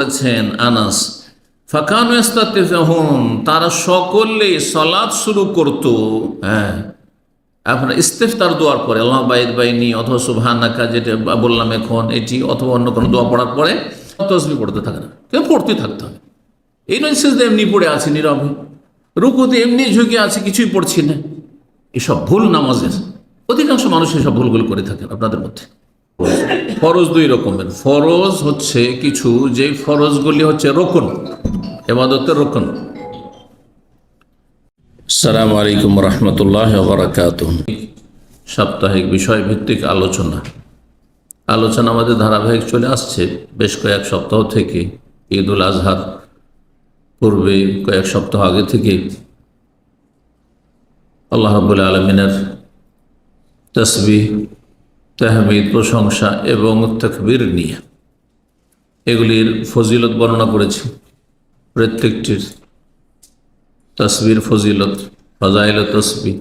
বলেছেন আনাস, ফাকানু ইস্তাতিফুন, তারা সকলেই সালাত শুরু করত। হ্যাঁ, আপনার ইস্তিফতার দোয়ার পরে আল্লাহ বাইদ বাইনি অথবা সুবহানাকা, যেটা বললাম এখন এটি, অথবা অন্য কোনো দোয়া পড়ার পরে তসবিহ পড়তে থাকে না, কেউ পড়তে থাকতে হবে। এই নয় সিজদা এমনি পড়ে আছে নীরবে, রুকুতে এমনি ঝুঁকে আছে, কিছুই পড়ছি না। এসব ভুল নামাজের অধিকাংশ মানুষ এসব ভুলগুলো করে থাকেন আপনাদের মধ্যে। ফরজ দুই রকমের। ফরজ হচ্ছে কিছু, যে ফরজগুলি হচ্ছে রকন, ইবাদতের রকন। আসসালামু আলাইকুম রহমতুল্লাহ বারাকাতুহু। সাপ্তাহিক বিষয় ভিত্তিক আলোচনা আমাদের ধারাবাহিক চলে আসছে বেশ কয়েক সপ্তাহ থেকে। ঈদ উল আজহার পূর্বে কয়েক সপ্তাহ আগে থেকে আল্লাহ রাব্বুল আলামিনের তাসবিহ, তাহমিদ, প্রশংসা এবং তাকবীর নিয়ে এগুলির ফজিলত বর্ণনা করেছি। প্রত্যেকটির তাসবির ফজিলত, ফাজাইল তাসবিহ,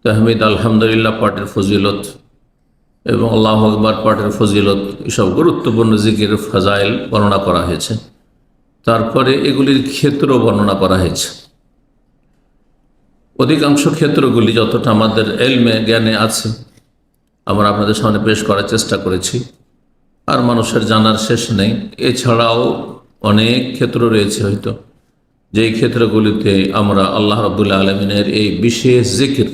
তাহমিদ আলহামদুলিল্লাহ পাঠের ফজিলত এবং আল্লাহু আকবার পাঠের ফজিলত, এসব গুরুত্বপূর্ণ জিকিরের ফাজাইল বর্ণনা করা হয়েছে। তারপরে এগুলির ক্ষেত্র বর্ণনা করা হয়েছে। অধিকাংশ ক্ষেত্রগুলি যতটা আমাদের এলমে জ্ঞানে আছে আমরা আপনাদের সামনে পেশ করার চেষ্টা করেছি, আর মানুষের জানার শেষ নেই। এছাড়াও অনেক ক্ষেত্র রয়েছে হয়তো, যেই ক্ষেত্রগুলিতে আমরা আল্লাহ রাব্বুল আলামিনের এই বিশেষ জিকির,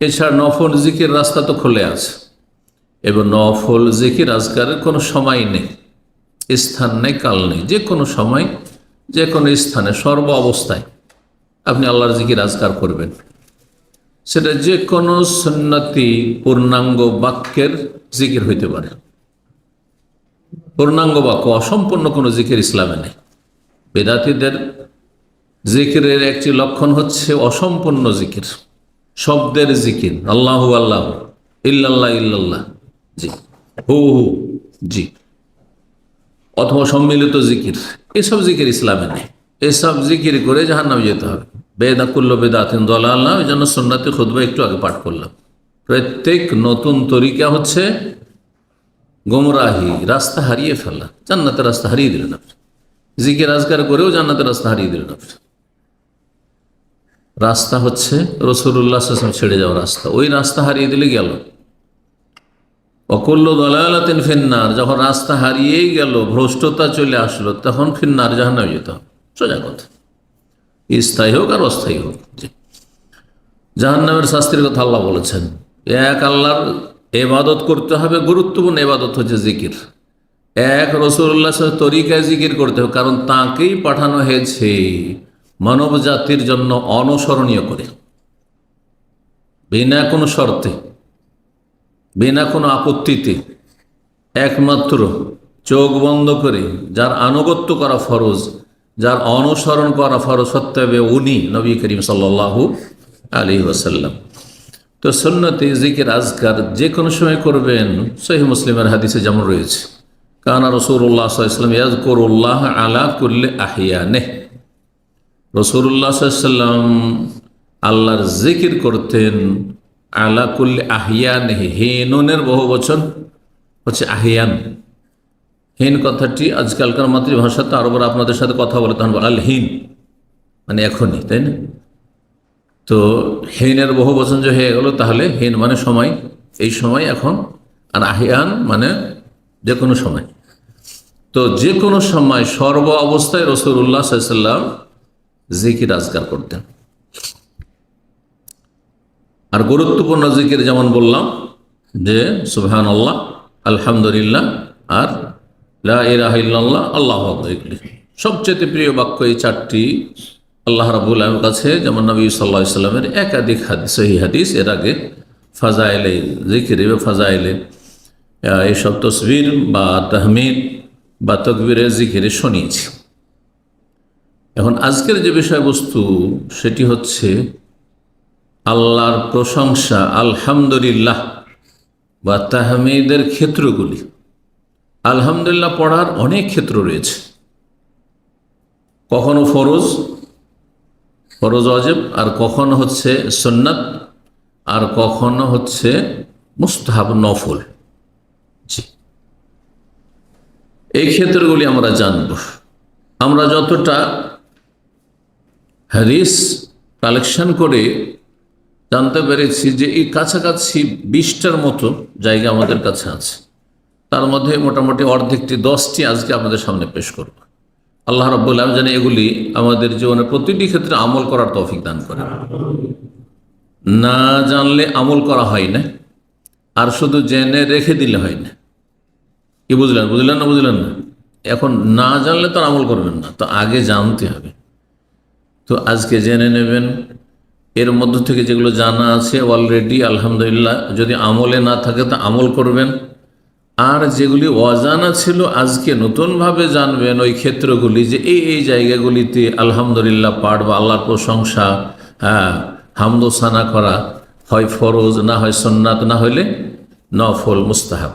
এছাড়া নফল জিকির রাস্তা তো খুলে আছে, এবং নফল জিকির আজকারের কোনো সময় নেই, স্থান নেই, কাল নেই। যে কোনো সময়, যে কোনো স্থানে, সর্ব অবস্থায় আপনি আল্লাহর জিকির আজকার করবেন। সেটা যে কোনো সুন্নতি পূর্ণাঙ্গ বাক্যের জিকির হইতে পারে। পূর্ণাঙ্গ বাক্য, অসম্পূর্ণ কোনো জিকির ইসলামে নেই। বেদাতীদের জিকিরের একটি লক্ষণ হচ্ছে অসম্পূর্ণ জিকির, শব্দের জিকির, আল্লাহু আল্লাহ, ইল্লাল্লাহ ইল্লাল্লাহ, জি, হু হু, জি, অথবা সম্মিলিত জিকির। এসব জিকির ইসলামে নেই। এসব জিকির করে জাহান্নামে যেতে হবে। বেদা কুল্ল বেদাতিন দালালাহ, ওই জন্য সুন্নতে খুতবা একটু আগে পাঠ করলাম। প্রত্যেক নতুন তরিকা হচ্ছে গোমরাহি, রাস্তা হারিয়ে ফেলা, জান্নাতের রাস্তা হারিয়ে দিলেন আপনি। জিকির আজকার করেও জান্নাতের রাস্তা হারিয়ে দিলেন আপনি। রাস্তা হচ্ছে রাসূলুল্লাহ সাল্লাল্লাহু আলাইহি ওয়াসাল্লাম ছেড়ে যাওয়া রাস্তা, ওই রাস্তা হারিয়ে দিলে গেল। অকুল্লু দালালাতিন ফিন্নার, যখন রাস্তা হারিয়েই গেল, ভ্রষ্টতা চলে আসলো, তখন ফিন্নার, জাহান্নামে যেতে হবে। সোজা কথা, স্থায়ী হোক আর অস্থায়ী হোক। জাহান্নামের শাস্তির কথা আল্লাহ বলেছেন। এক আল্লাহর ইবাদত করতে হবে, গুরুত্বপূর্ণ ইবাদত হচ্ছে জিকির। এক রাসূলুল্লাহ তরিকায় জিকির করতে হবে, কারণ তাকেই পাঠানো হয়েছে মানব জাতির জন্য অনুসরণীয় করে, বিনা কোনো শর্তে, বিনা কোনো আপত্তিতে, একমাত্র চোখ বন্ধ করে যার আনুগত্য করা ফরজ, যার অনুসরণ করা ফরজ, সত্যাবে উনি নবী করিম সাল্লাল্লাহু আলাইহি ওয়াসাল্লাম। তো সুন্নতে জিকির আজকার যে কোনো সময় করবেন। সহিহ মুসলিমের হাদিসে যেমন রয়েছে, কানা রাসূলুল্লাহ সাল্লাল্লাহু আলাইহি ওয়াসাল্লাম ইয়াযকুরুল্লাহ আলা কুল্লি আহইয়ানিহ, রাসূলুল্লাহ সাল্লাল্লাহু আলাইহি ওয়াসাল্লাম আল্লাহর জিকির করতেন আলা কুল্লি আহইয়ানিহি। হিনুনের বহু বচন হচ্ছে আহিয়ান। হিন কথাটি আজকালকার মাতৃভাষাতে আরবরা আপনাদের সাথে কথা বলে তখন বলে আল হিন, মানে এখনই, তাই না? তো হিনের বহু বচন যে হয়ে গেল, তাহলে হিন মানে সময়, এই সময়, এখন। আর আহিয়ান মানে যে কোনো সময়। তো যে কোনো সময়, সর্ব অবস্থায় রাসূলুল্লাহ সাল্লাল্লাহু আলাইহি ওয়াসাল্লাম জিকির আজকার করতেন। আর গুরুত্বপূর্ণ জিকির যেমন বললাম যে সুবহানাল্লাহ, আলহামদুলিল্লাহ, আর লা ইলাহা ইল্লাল্লাহ, আল্লাহু আকবার। এগুলি সবচেয়ে প্রিয় বাক্য এই চারটি আল্লাহ রাব্বুল আলামিনের কাছে। যেমন নবী সাল্লাল্লাহু আলাইহি ওয়াসাল্লামের একাধিক হাদিস, সহিহ হাদিস, এর আগে ফাজাইলে জিকির বা ফাজাইলে এইসব তসবির বা তাহমিদ বা তাকবীরের জিকিরে শুনিয়েছি। এখন আজকের যে বিষয়বস্তু, সেটি হচ্ছে আল্লাহর প্রশংসা, আলহামদুলিল্লাহ বা তাহমিদের ক্ষেত্রগুলি। আলহামদুলিল্লাহ পড়ার অনেক ক্ষেত্র রয়েছে। কখনো ফরজ ওয়াজিব, আর কখনো হচ্ছে সুন্নাত, আর কখনো হচ্ছে মুস্তাহাব, নফল। জি, এই ক্ষেত্রগুলি আমরা জানব। আমরা যতটা হাদিস কালেকশন করে জানতে পেরেছি যে এই কাছাকাছি 20টার মতো জায়গা আমাদের কাছে আছে, তার মধ্যে মোটামুটি অর্ধেকটি 10টি আজকে আপনাদের সামনে পেশ করব। আল্লাহ রাব্বুল আলামিন যেন এগুলি আমাদের জীবনের প্রতিটি ক্ষেত্রে আমল করার তৌফিক দান করেন। না জানলে আমল করা হয় না, আর শুধু জেনে রেখে দিলে হয় না। কি বুঝলেন? বুঝলেন না? এখন না জানলে তো আমল করবেন না, তো আগে জানতে হবে। তো আজকে জেনে নেবেন, এর মধ্য থেকে যেগুলো জানা আছে অলরেডি আলহামদুলিল্লাহ, যদি আমলে না থাকে তো আমল করবেন। আর যেগুলি অজানা ছিল আজকে নতুনভাবে জানবেন ওই ক্ষেত্রগুলি, যে এই জায়গাগুলিতে আলহামদুলিল্লাহ পাঠ বা আল্লাহর প্রশংসা, হামদোসানা করা হয় ফরজ, না হয় সুন্নাত, না হইলে নফল মুস্তাহাব।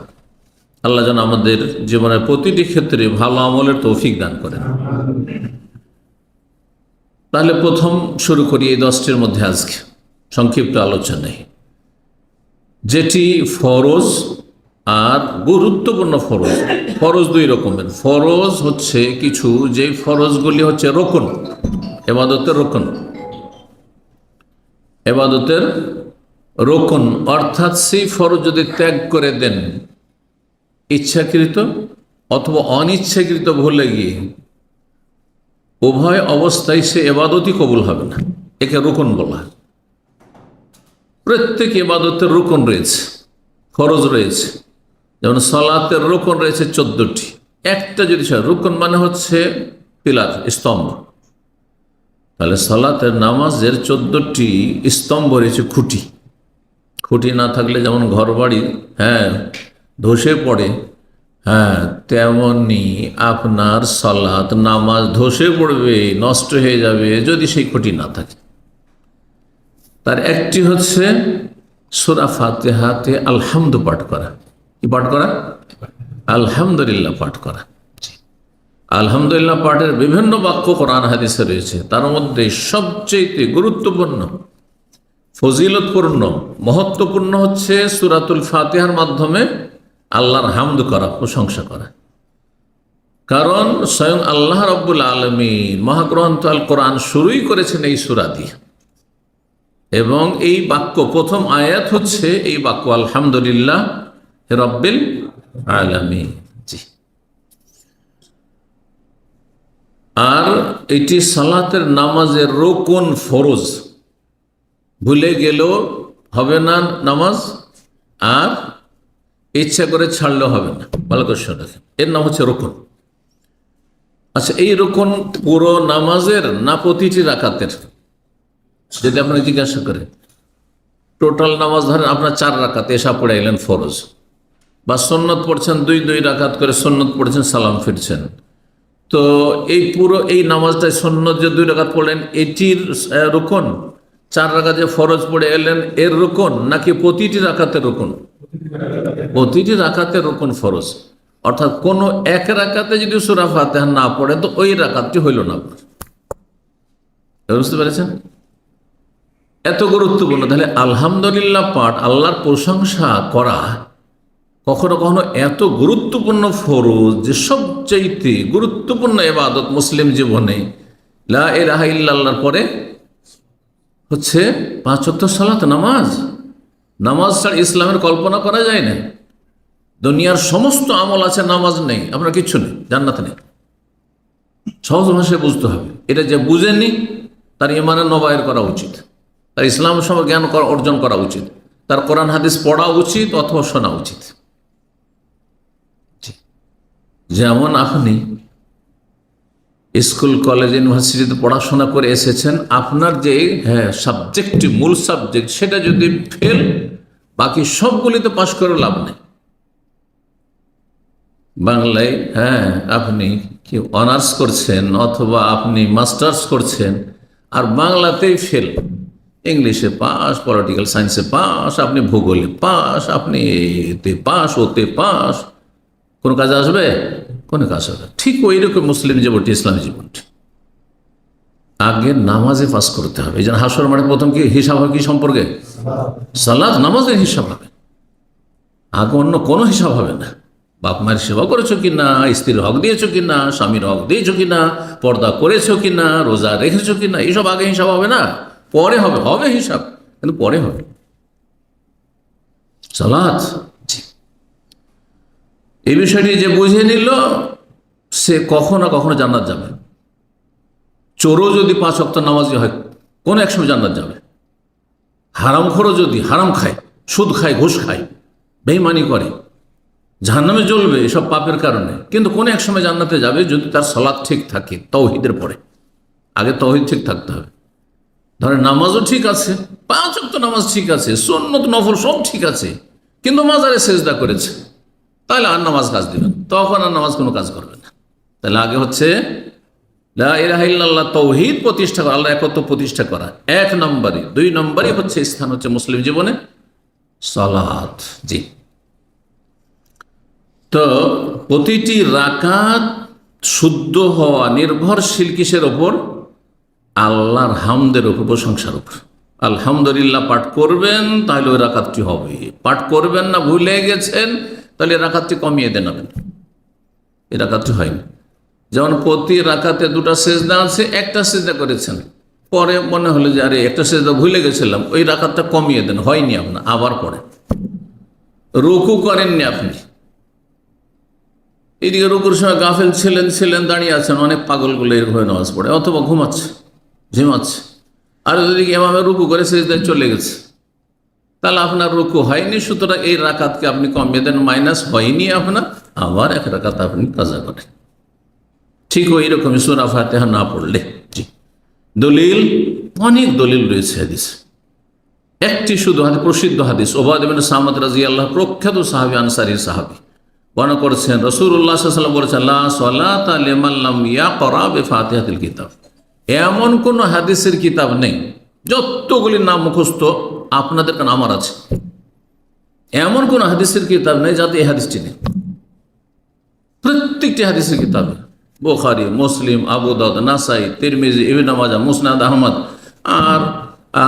আল্লাহ যেন আমাদের জীবনের প্রতিটি ক্ষেত্রে ভালো আমলের তৌফিক দান করেন। তাহলে প্রথম শুরু করি এই 10টির মধ্যে আজকে সংক্ষিপ্ত আলোচনায়, যেটি ফরজ আর গুরুত্বপূর্ণ ফরজ। ফরজ দুই রকমের। ফরজ হচ্ছে কিছু, যে ফরজগুলি হচ্ছে রোকন, ইবাদতের রোকন, ইবাদতের রোকন, অর্থাৎ সেই ফরজ যদি ত্যাগ করে দেন ইচ্ছাকৃত অথবা অনিচ্ছাকৃত ভুলে গিয়ে, উভয় অবস্থায় সে ইবাদতই কবুল হবে না। একে রুকন বলা। প্রত্যেক ইবাদতের রুকন রয়েছে, ফরজ রয়েছে। যেমন সালাতের রুকন রয়েছে 14টি। একটা যদি রুকন মানে হচ্ছে পিলার, স্তম্ভ, তাহলে সালাতের নামাজের 14টি স্তম্ভ রয়েছে, খুঁটি। খুঁটি না থাকলে যেমন ঘর বাড়ি ধসে পড়ে, তেমনি আপনার সালাত নামাজ ধসে পড়বে, নষ্ট হয়ে যাবে যদি সেই খুঁটি না থাকে। তার একটি হচ্ছে সূরা ফাতিহাতে আলহামদু পাঠ করা। কি পাঠ করা? আলহামদুলিল্লাহ পাঠ করা। আলহামদুলিল্লাহ পাঠের বিভিন্ন বাক্য কোরআন হাদিসে রয়েছে, তার মধ্যে সবচেয়ে গুরুত্বপূর্ণ, ফজিলতপূর্ণ, মহত্বপূর্ণ হচ্ছে সূরাতুল ফাতিহার মাধ্যমে আল্লাহর হামদ করা, প্রশংসা করা। কারণ স্বয়ং আল্লাহ রাব্বুল আলামিন মহাগ্রন্থ আল কোরআন শুরুই করেছেন এই সূরা দিয়ে, এবং এই বাক্য প্রথম আয়াত হচ্ছে এই বাক্য, আলহামদুলিল্লাহ রাব্বিল আলামিন। জি। আর এটি সালাতের নামাজের রোকন, ফরজ। ভুলে গেলেও হবে না নামাজ, আর ইচ্ছা করে ছাড়লেও হবে না। ভালো করে দেখেন, এর নাম হচ্ছে রোকন। আচ্ছা, এই রোকন পুরো নামাজের না প্রতিটি রাকাতের? যদি আপনাকে জিজ্ঞাসা করে, টোটাল নামাজ ধরেন আপনার 4 রাকাত, এশা পড়ে এলেন ফরজ, বা সুন্নত পড়ছেন 2 রাকাত করে, সুন্নত পড়ছেন, সালাম ফিরছেন, তো এই পুরো এই নামাজটাই সুন্নত যে 2 রাকাত পড়লেন এটির রোকন, 4 রাকাত যে ফরজ পড়ে এলেন এর রোকন, নাকি প্রতিটি রাকাতের রোকন? প্রতিটি রাকাতের রোকন ফরজ। অর্থাৎ কোন এক রাকাতে যদি সূরা ফাতিহা না পড়েন তো ওই রাকাতটি হইল না আপনার। বুঝতে পেরেছেন? এত গুরুত্বপূর্ণ। তাহলে আলহামদুলিল্লাহ পাঠ, আল্লাহর প্রশংসা করা, কখনো কখনো এত গুরুত্বপূর্ণ ফরজ যে সবচাইতে গুরুত্বপূর্ণ ইবাদত মুসলিম জীবনে। লা ইলাহা ইল্লাল্লাহর পরে হচ্ছে 5 ওয়াক্ত সালাত, নামাজ। নামাজ ছাড়া ইসলামের কল্পনা করা যায় না। দুনিয়ার সমস্ত আমল আছে, নামাজ নেই, আপনার কিচ্ছু নেই, জান্নাত নেই। সহজ ভাষায় বুঝতে হবে। এটা যে বুঝেনি তার ইমানের নবায়ের করা উচিত, তার ইসলাম সম্পর্কে জ্ঞান অর্জন করা উচিত, তার কোরআন হাদিস পড়া উচিত অথবা শোনা উচিত। যেমন আপনি স্কুল, কলেজ, ইউনিভার্সিটিতে পড়াশোনা করে এসেছেন, আপনার যে সাবজেক্টটি, মূল সাবজেক্ট, সেটা যদি ফেল, বাকি সবগুলিতে পাশ করে লাভ নেই। বাংলায় আপনি কি অনার্স করছেন অথবা আপনি মাস্টার্স করছেন, আর বাংলাতেই ফেল, ইংলিশে পাস, পলিটিক্যাল সায়েন্সে পাস, আপনি ভূগোলে পাস, আপনি এতে পাস, ওতে পাস, কোন কাজে আসবে? কোনো কাজ হবে। ঠিক ওই রকম মুসলিম জীবনটি, ইসলামী জীবনটি আগে নামাজে পাস করতে হবে। এই জন্য হাসর মাঠে প্রথম কি হিসাব হয়? কি সম্পর্কে? সালাত, নামাজের হিসাব হবে, আগে অন্য কোনো হিসাব হবে না। বাপ মায়ের সেবা করেছো কিনা, স্ত্রীর হক দিয়েছো কিনা, স্বামীর হক দিয়েছো কিনা, পর্দা করেছো কিনা, রোজা রেখেছো কিনা, এইসব আগে হিসাব হবে না, পরে হবে, হবে হিসাব কিন্তু পরে হবে। সালাত, এই বিষয়টি যে বুঝে নিল সে কখনো না কখনো জান্নাত যাবে। চোরও যদি 5 ওয়াক্ত নামাজি হয় কোন এক সময় জান্নাত যাবে। হারামখোরও যদি হারাম খায়, সুদ খায়, ঘুষ খায়, বেঈমানি করে, জাহান্নামে জ্বলবে এসব পাপের কারণে, কিন্তু কোন এক সময় জান্নাতে যাবে যদি তার সালাত ঠিক থাকে, তাওহীদের পরে। আগে তাওহীদ ঠিক থাকতে হবে। ধরেন নামাজও ঠিক আছে, 5 ওয়াক্ত নামাজ ঠিক আছে, সুন্নত নফল সব ঠিক আছে, কিন্তু মাজারে সেজদা করেছে, তাহলে আর নামাজ কাজ দিবেন, তখন আর নামাজ কোনো কাজ করবে না। তাহলে আগে হচ্ছে লা ইলাহা ইল্লাল্লাহ, তাওহীদ প্রতিষ্ঠা করা, আল্লাহ একত্ব প্রতিষ্ঠা করা 1 নম্বরে। 2 নম্বরে হচ্ছে স্থান হচ্ছে মুসলিম জীবনে সালাত। জি, তো প্রতিটি রাকাত শুদ্ধ হওয়া নির্ভরশীল কিসের ওপর? আল্লাহর হামদের উপর, প্রশংসার উপর। আলহামদুলিল্লাহ পাঠ করবেন তাহলে ওই রাকাতটি হবে, পাঠ করবেন না, ভুলে গেছেন, তাহলে রাকাতটি কমিয়ে দেন, এই রাকাতটি হয়নি। যেমন প্রতি রাকাতে 2টা সেজদা আছে, একটা সেজদা করেছেন, পরে মনে হলো যে আরে একটা সেজদা ভুলে গেছিলাম, ওই রাকাতটা কমিয়ে দেন, হয়নি আপনার, আবার পড়ে। রুকু করেননি আপনি, এদিকে রুকুর সময় গাফেল ছিলেন, দাঁড়িয়ে আছেন, অনেক পাগলগুলো এরকম নামাজ পড়ে, অথবা ঝিমাচ্ছে, আর ওদিকে ইমামে রুকু করে সেজদায় চলে গেছে, তাহলে আপনার রুকু হয়নি, সুতরাং এই রাকাতকে আপনি কমিয়ে দেন, মাইনাস হয়নি আপনার, আবার 1 রাকাত আপনি কাজা করেন। ঠিক ওই রকমই সূরা ফাতিহা না পড়লে। জি, দলিল অনেক দলিল রয়েছে হাদিস, একটি শুধু হাদিস, প্রসিদ্ধ হাদিস, উবাদা ইবনে সামাত রাদিয়াল্লাহু, প্রখ্যাত সাহাবী, আনসারী সাহাবী, বর্ণনা করেছেন রাসূলুল্লাহ সাল্লাল্লাহু আলাইহি ওয়াসাল্লাম বলেছেন, লা সালাতা লিমান লাম ইয়াকরা বিফাতিহাতিল কিতাব। এমন কোন হাদিসের কিতাব নেই, যতগুলি নাম মুখস্থ আপনাদের কাছে আমার আছে, এমন কোন হাদিসের কিতাব নেই যাতে এই হাদিসটি নেই। প্রত্যেকটি হাদিসের কিতাবে, বুখারী, মুসলিম, আবু দাউদ, নাসাই, তিরমিজি, ইবনে মাজাহ, মুসনাদ আহমদ, আর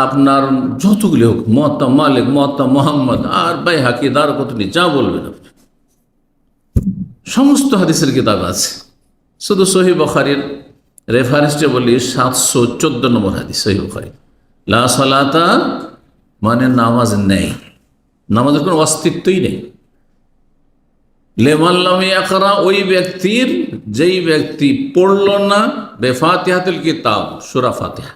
আপনার যতগুলি হোক, মুয়াত্তা মালিক, মুয়াত্তা মুহাম্মদ, আর বাইহাকি, দারকুতনি, যা বলবেন আপনি, সমস্ত হাদিসের কিতাব আছে। শুধু সহিহ বুখারীর রেফারেন্সটা বলি, 714 নম্বর হাদিস সহিহ বুখারী, লা সালাতা মানে নামাজ নেই, নামাজের কোনো অস্তিত্বই নেই। লিমান লাম ইয়াকরা, ওই ব্যক্তির, যেই ব্যক্তি পড়ল না বেফাতিহাতুল কিতাব, সূরা ফাতিহা।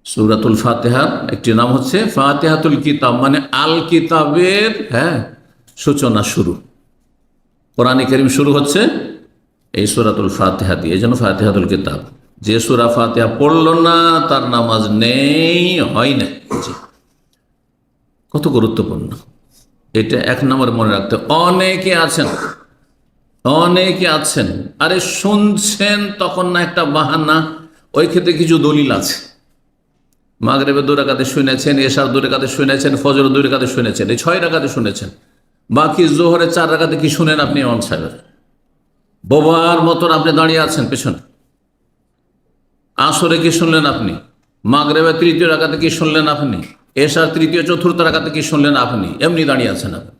সূরাতুল ফাতিহার একটি নাম হচ্ছে ফাতিহাতুল কিতাব, মানে আল কিতাবের সূচনা, শুরু। কোরআনে কারীম শুরু হচ্ছে এই সূরাতুল ফাতিহা দিয়ে, এই জন্য ফাতিহাতুল কিতাব। যে সূরা ফাতিহা পড়ল না তার নামাজ নেই, হয় না। কত গুরুত্বপূর্ণ এটা, 1 নম্বরে মনে রাখতে। অনেকে আছেন আরে শুনছেন তখন না একটা বাহানা, ওই ক্ষেত্রে কিছু দলিল আছে। মাগরিবের 2 রাকাতে শুনেছেন, এশার 2 রাকাতে শুনেছেন, ফজর 2 রাকাতে শুনেছেন, এই 6 রাকাতে শুনেছেন, বাকি জোহরে 4 রাকাতে কি শুনেন আপনি? ইমাম সাহেবের বোবার মতন আপনি দাঁড়িয়ে আছেন পেছনে। আসরে কি শুনলেন আপনি? মাগরিবের 3য় রাকাতে কি শুনলেন আপনি? এশার 3য় 4র্থ রাকাতে কি শুনলেন আপনি? এমনি দাঁড়িয়ে আছেন আপনি।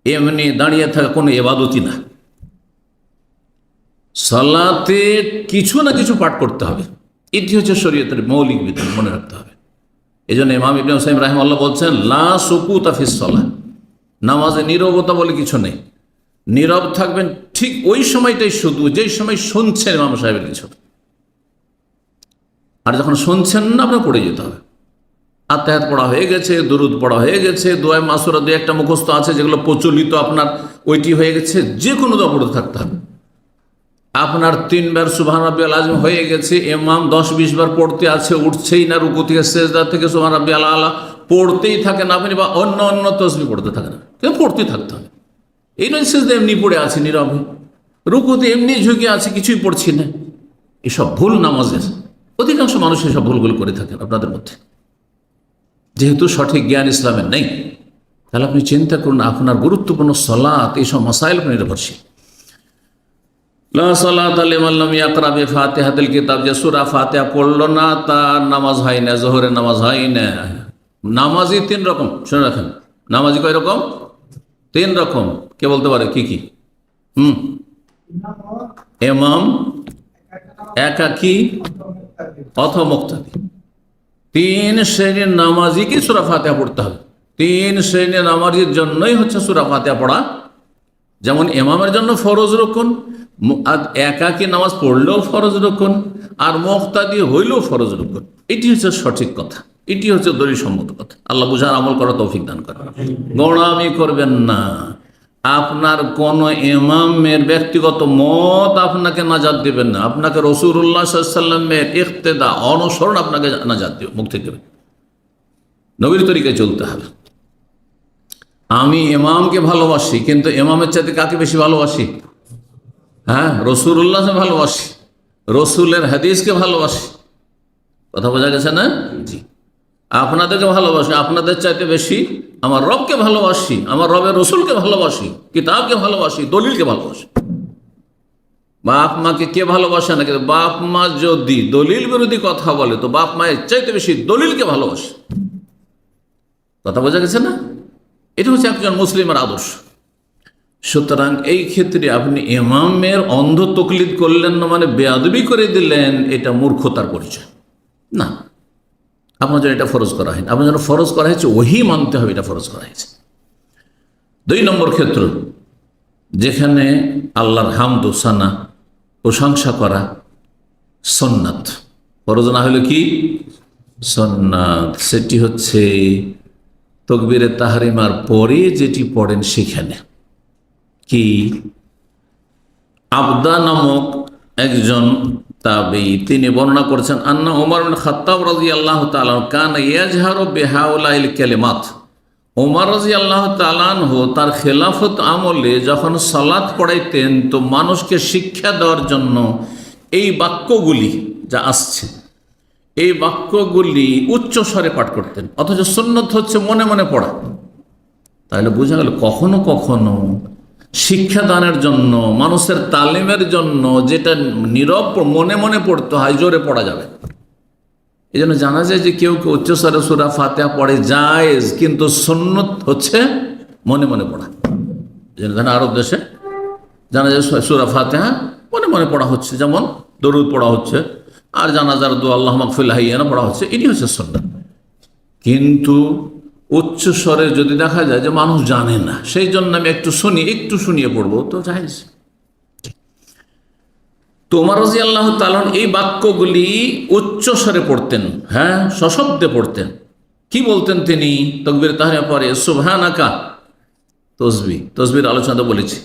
এমনি দাঁড়িয়ে থাকা কোনো ইবাদতই না। সালাতে কিছু না কিছু পাঠ করতে হবে, এটি হচ্ছে শরীয়তের মৌলিক বিধান, মনে রাখতে হবে। এই জন্য ইমাম ইবনে হুসাইন রাহিমাহুল্লাহ বলছেন, লা সুকুতা ফিস সালাহ, নামাজে নীরবতা বলে কিছু নেই। নীরব থাকবেন ঠিক ওই সময়টাই, শুধু যেই সময় শুনছেন ইমাম সাহেবের কিছু, আর যখন শুনছেন না আপনার পড়ে যেতে হবে। আত্তাহিয়াত পড়া হয়ে গেছে, দুরুদ পড়া হয়ে গেছে, দোয়া মাসুরা 2-1টা মুখস্থ আছে যেগুলো প্রচলিত আপনার, ওইটি হয়ে গেছে, যে কোনো দোয়া পড়তে থাকতে হবে। আপনার 3 বার সুবহান রাব্বিয়াল আযীম হয়ে গেছে, ইমাম 10-20 বার পড়তে আছে, উঠছেই না, রুকু থেকে সিজদা থেকে সুবহান রাব্বিয়াল আলা পড়তেই থাকেন আপনি, বা অন্য তাসবিহ পড়তে থাকেন, কিন্তু পড়তে থাকতে হবে। এই নয় সিজদা এমনি পড়ে আছে নীরবে, রুকুতে এমনি ঝুঁকে আছে, কিছুই পড়ছি না। এসব ভুল নামাজের, অধিকাংশ মানুষ এসব ভুলগুলো করে থাকেন আপনাদের মধ্যে। যেহেতু সঠিক জ্ঞান ইসলামের নেই, তাহলে আপনি চিন্তা করুন, আপনার গুরুত্বপূর্ণ সালাত এইসব মাসাইল উপর নির্ভরশীল। লা সালাতা লিমান লাম ইয়াকরা বিফাতিহাতিল কিতাব, যে সূরা ফাতিহা পড়ল না তার নামাজ হয় না, জোহরের নামাজ হয় না। নামাজি 3 রকম, শুনে রাখেন। নামাজি কয় রকম? তিন রকম, কে বলতে পারে কি কি? ইমাম, একাকী অথবা মুক্তাদি। তিন শ্রেণীর নামাজিকে সূরা ফাতিহা পড়তে হবে। তিন শ্রেণীর নামাজির জন্যই হচ্ছে সূরা ফাতিহা পড়া। যেমন ইমামের জন্য ফরজ রকন, একাকী নামাজ পড়লেও ফরজ রকন, আর মুক্তাদি হইলেও ফরজ রকন। এটি হচ্ছে সঠিক কথা, এটি হচ্ছে দলিল সম্মত কথা। আল্লাহ বুঝার আমল করা তৌফিক দান করেন। গোঁড়ামি করবেন না। আপনার কোন ইমামের ব্যক্তিগত মত আপনাকে নাজাত দিবেন না। আপনাকে রাসূলুল্লাহ সাল্লাল্লাহু আলাইহি ওয়াসাল্লামের ইক্তেদা, অনুসরণ আপনাকে নাজাত দিবে, মুক্তি দেবে। নবীর তরিকায় চলতে হবে। আমি ইমামকে ভালোবাসি, কিন্তু ইমামের চাইতে কাকে বেশি ভালোবাসি? হ্যাঁ, রাসূলুল্লাহকে ভালোবাসি, রসুলের হাদিসকে ভালোবাসি। কথা বোঝা গেছে না? জি। আপনাদেরকে ভালোবাসি, আপনাদের চাইতে বেশি আমার রবকে ভালোবাসি, আমার রবের রসুলকে ভালোবাসি, কিতাবকে ভালোবাসি, দলিলকে ভালোবাসি। বাপ মাকে কে ভালোবাসে না? কিন্তু বাপ মা যদি দলিল বিরোধী কথা বলে তো বাপ মায়ের চাইতে বেশি দলিলকে ভালোবাসে। কথা বোঝা গেছে না? এটা হচ্ছে একজন মুসলিমের আদর্শ। সুতরাং এই ক্ষেত্রে আপনি ইমামের অন্ধ তকলিদ করলেন না, মানে বেয়াদবি করে দিলেন, এটা মূর্খতার পরিচয় না। আপনার জন্য এটা ফরজ করা হয়নি, আপনার জন্য ফরজ করা হয়েছে ওহী মানতে হবে, এটা ফরজ করা হয়েছে। 2 নম্বর ক্ষেত্র, যেখানে আল্লাহর হামদ ও সানা, প্রশংসা করা সুন্নাত, ফরজ না হলে কি সুন্নাত, সেটি হচ্ছে তাকবীরে তাহরিমার পরে যেটি পড়েন সেখানে। কি? আবদা নামক একজন তাবেঈ তিনি বর্ণনা করেছেন, আন্না ওমর ইবনে খাত্তাব রাদিয়াল্লাহু তাআলা কানা ইয়াজহারু বিহাউলাইল কালিমাত। ওমর রাদিয়াল্লাহু তাআলা আনহু তার খেলাফত আমলে যখন সালাত পড়াইতেন তো মানুষকে শিক্ষা দেওয়ার জন্য এই বাক্যগুলি যা আসছে, এই বাক্যগুলি উচ্চ স্বরে পাঠ করতেন। অথচ সুন্নত হচ্ছে মনে মনে পড়া। তাহলে বোঝা গেল কখনো কখনো শিক্ষাদানের জন্য, মানুষের তালিমের জন্য যেটা নীরব মনে মনে পড়তে হয়, জোরে পড়া যাবে। এই জন্য জানা যায় যে কেউ কেউ উচ্চস্বরে সূরা ফাতিহা পড়ে জায়েজ, কিন্তু সুন্নত হচ্ছে মনে মনে পড়া। যেন আরব দেশে জানা যায় সূরা ফাতিহা মনে মনে পড়া হচ্ছে, যেমন দরুদ পড়া হচ্ছে আর জানাজার দোয়া আল্লাহুম্মা গফির লাহুনা পড়া হচ্ছে, এটি হচ্ছে সুন্নাত। কিন্তু উচ্চ স্বরে যদি দেখা যায় যে মানুষ জানে না, সেই জন্য আমি একটু শুনিয়ে পড়বো, তো জায়েজ। তো ওমর রাদিয়াল্লাহু তাআলা এই বাক্যগুলি উচ্চ স্বরে পড়তেন, হ্যাঁ, সশব্দে পড়তেন। কি বলতেন তিনি তাকবীর তাহরিমা পরে? সুবহানাকা, তসবির আলোচনা বলেছি।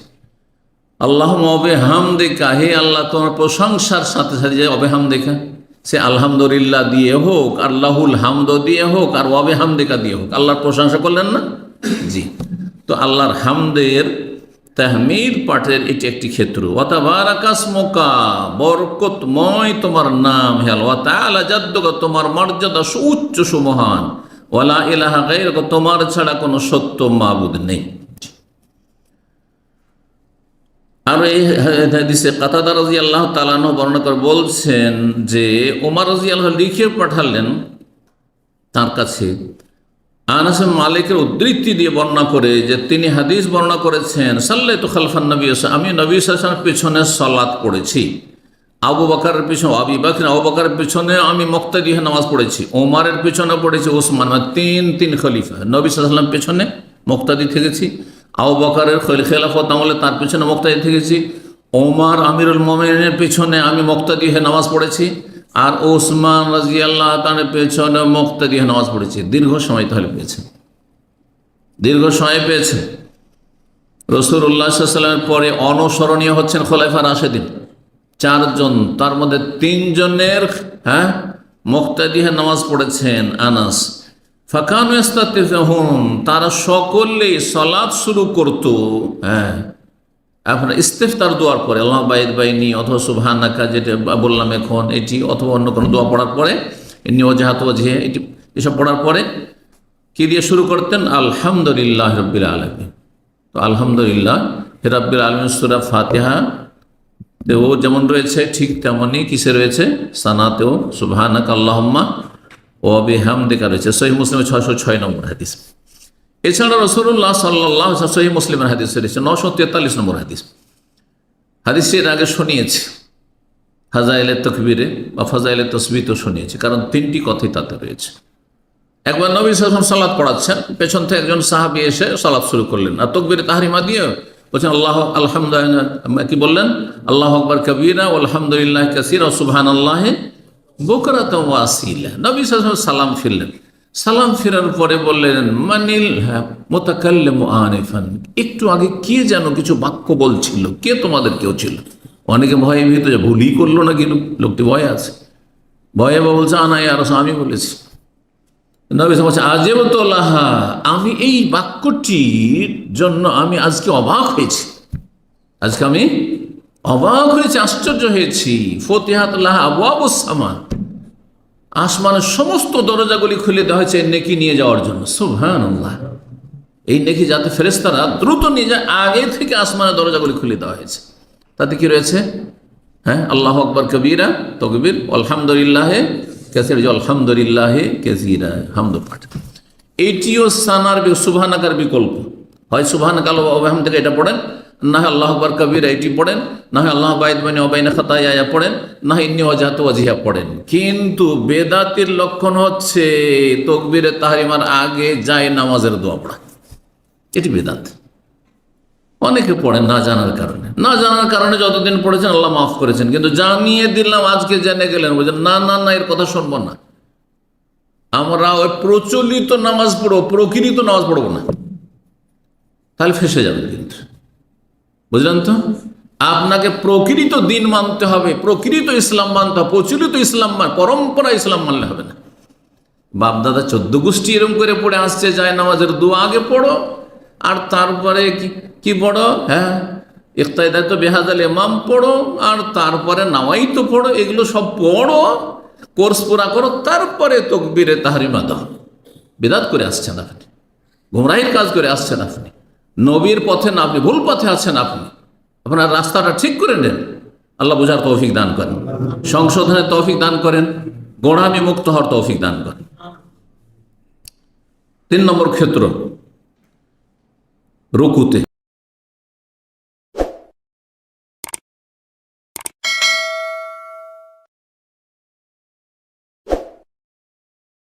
আল্লাহুম্মা ওয়াবিহামদিকা, হে আল্লাহ তোমার প্রশংসার সাথে সাথে, যে ওয়াবিহামদিকা সে আলহামদুলিল্লাহ দিয়ে হোক, আল্লাহুল হামদ দিয়ে হোক, আর ওয়াবিহামদিকা দিয়ে হোক, আল্লাহর প্রশংসা করলেন না? জি। তো আল্লাহর হামদের তাহমিদ পাঠের এটি একটি ক্ষেত্র। ওয়া তাবারাকা ইসমুকা, বরকতময় তোমার নাম, হে আল্লাহ। ওয়া তাআলা জাদ্দুকা, তোমার মর্যাদা সুউচ্চ সুমহান। ওয়া লা ইলাহা গায়রুকা, তোমার ছাড়া কোনো সত্য মাবুদ নেই। আর এই হাদিসে কাতাদা রাদিয়াল্লাহু তাআলা আনহু বর্ণনা করে বলছেন যে ওমর রাদিয়াল্লাহু লিখে পাঠালেন তার কাছে, আনাস বিন মালিকের উদ্ধৃতি দিয়ে বর্ণনা করে যে তিনি হাদিস বর্ণনা করেছেন, সাল্লাতু খালফান নবী, আমি নবী সাল্লাল্লাহু আলাইহি ওয়াসাল্লামের পিছনে সালাত পড়েছি। আবু বকরের পিছনে আবু বকরের পিছনে আমি মুক্তাদি হয়ে নামাজ পড়েছি। ওমরের পিছনে পড়েছি ওসমান, তিন খলিফা। নবী সাল্লাল্লাহু আলাইহি ওয়াসাল্লাম পিছনে মুক্তাদি থেকেছি, আবু বকরের খেলাফত আমলে তার পিছনে মুক্তাদি থেকেছি, ওমর আমিরুল মুমিনিনের পিছনে আমি মুক্তাদি হয়ে নামাজ পড়েছি, আর ওসমান রাদিয়াল্লাহু তাআলার পেছনে মুক্তাদি হয়ে নামাজ পড়েছি। দীর্ঘ সময় তাহলে পেয়েছে, দীর্ঘ সময় পেয়েছে। রাসূলুল্লাহ সাল্লাল্লাহু আলাইহি ওয়াসাল্লামের পরে অনুসরণীয় হচ্ছেন খোলাফা রাশেদিন 4 জন, তার মধ্যে 3 জনের মুক্তাদি হয়ে নামাজ পড়েছেন আনাস। ফাকানু ইস্তাতিফুন, তারা সকলেই সালাত শুরু করত, আপনার ইস্তিফতার দোয়ার পরে, আল্লাহ বাইদ বাইনি অথবা সুবহানাকা যেটা বললাম এখন এটি, অথবা অন্য কোনো দোয়া পড়ার পরে, ইন্নী ওয়াজহাতু ওয়াজহিয়া, এটি এসব পড়ার পরে কি দিয়ে শুরু করতেন? আলহামদুলিল্লাহ রাব্বিল আলামিন। তো আলহামদুলিল্লাহ রাব্বিল আলামিন সূরা ফাতিহা তেও যেমন রয়েছে ঠিক তেমনই কিসে রয়েছে? সানাতেও সুবহানাকা আল্লাহুম্মা ওয়া বিহামদিকা রয়েছে। সহিহ মুসলিমের 606 নম্বর হাদিস। এছাড়া রাসূলুল্লাহ সাল্লাল্লাহু আলাইহি ওয়াসাল্লাম, সহিহ মুসলিমের হাদিস রয়েছে 943 নম্বর হাদিস। হাদিসের আগে শুনিয়েছে, ফাজাইলে তাকবীরে বা ফাজাইলে তাসবিহ তো শুনিয়েছে, কারণ তিনটি কথাই তাতে রয়েছে। একবার নবী সাল্লাল্লাহু আলাইহি ওয়াসাল্লাম সালাত পড়াচ্ছেন, পেছন থেকে একজন সাহাবী এসে সালাত শুরু করলেন আর তাকবীরে তাহরিমা দিয়ে বলছেন আল্লাহ আলহামদুলিল্লাহ, কি বললেন? আল্লাহু আকবার কাবীরা ওয়া আলহামদুলিল্লাহি কাসীরা ওয়া সুবহানাল্লাহি বুকরাতাও ওয়া আসীলা। নবী সাল্লাল্লাহু আলাইহি ওয়াসাল্লাম সালাম ফিরলেন। সালাম ফেরার পরে বললেন মানিল মুতাকাল্লিমু আনিফান, একটু আগে কে যেন কিছু বাক্য বলছিল, কে তোমাদের কেউ ছিল? অনেকে ভয়ে ভীত, যে ভুলই করলো না কিন্তু লোকটি ভয়ে আছে, ভয়ে বলছে আনা ইয়া রাসূল, আমি বলেছি। নবী বলছে আজেব তো লাহা, আমি এই বাক্যটির জন্য আমি আজকে অবাক হয়েছি, আজকে আমি অবাক হয়েছি, আশ্চর্য হয়েছি। ফতিহাত লাহা আবওয়াবুস সামা, আসমানের সমস্ত দরজাগুলি খুলে দেওয়া হয়েছে নেকি নিয়ে যাওয়ার জন্য। সুবহানাল্লাহ, এই নেকি যাতে ফেরেশতারা দ্রুত নিয়ে যায়, আগে থেকে আসমানের দরজাগুলি খুলে দেওয়া হয়েছে। তাতে কি রয়েছে? হ্যাঁ, আল্লাহু আকবার কবীরা তাকবীর, আলহামদুলিল্লাহ কাসীরা, আলহামদুলিল্লাহ কাসীরা, হামদ পাঠ। এইটিও সানার সুবহানাকার বিকল্প, হয় সুবহানাকা ওয়া বিহামদিকা এটা পড়েন, না হয় আল্লাহু আকবার কবীরা এটি পড়েন, না হয় আল্লাহু বাইদ বাইনি ওয়া বাইনা খাতায়া পড়েন, না হয় ইন্নী ওয়াজহাতু ওয়াজহিয়া পড়েন। কিন্তু বেদাতির লক্ষণ হচ্ছে তাকবীরে তাহরিমার আগে যায় নামাজের দোয়া পড়া, এটি বেদাত। অনেকে পড়েন না জানার কারণে, না জানার কারণে যতদিন পড়েছেন আল্লাহ মাফ করেছেন, কিন্তু জানিয়ে দিলাম আজকে জেনে গেলেন, বলছেন না না না, এর কথা শুনবো না, আমরা ওই প্রচলিত নামাজ পড়বো, প্রকৃত নামাজ পড়বো না, তাহলে ফেসে যাবেন। কিন্তু বুঝলেন তো, আপনাকে প্রকৃত দিন মানতে হবে, প্রকৃত ইসলাম মানতে হবে, প্রচলিত ইসলাম পরম্পরা ইসলাম মানলে হবে না। বাপদাদা 14 গোষ্ঠী এরম করে পড়ে আসছে, যায় নামাজের দোয়া আগে পড়ো, আর তারপরে কি পড়ো, হ্যাঁ ইক্তাদাত বিহাজাল ইমাম পড়ো, আর তারপরে নাওয়াইতো পড়ো, এগুলো সব পড়ো, কোর্স পুরা করো, তারপরে তাকবীরে তাহরিমা দাও। বিদআত করে আসছেন আপনি, গুমরাহির কাজ করে আসছেন আপনি, নবীর পথে না, আপনি ভুল পথে আছেন। আপনি আপনার রাস্তাটা ঠিক করে নেন, আল্লাহ বোঝার তৌফিক দান করেন, সংশোধনের তৌফিক দান করেন, গোঁড়ামি মুক্ত হওয়ার তৌফিক দান করেন। 3 নম্বর ক্ষেত্র, রুকুতে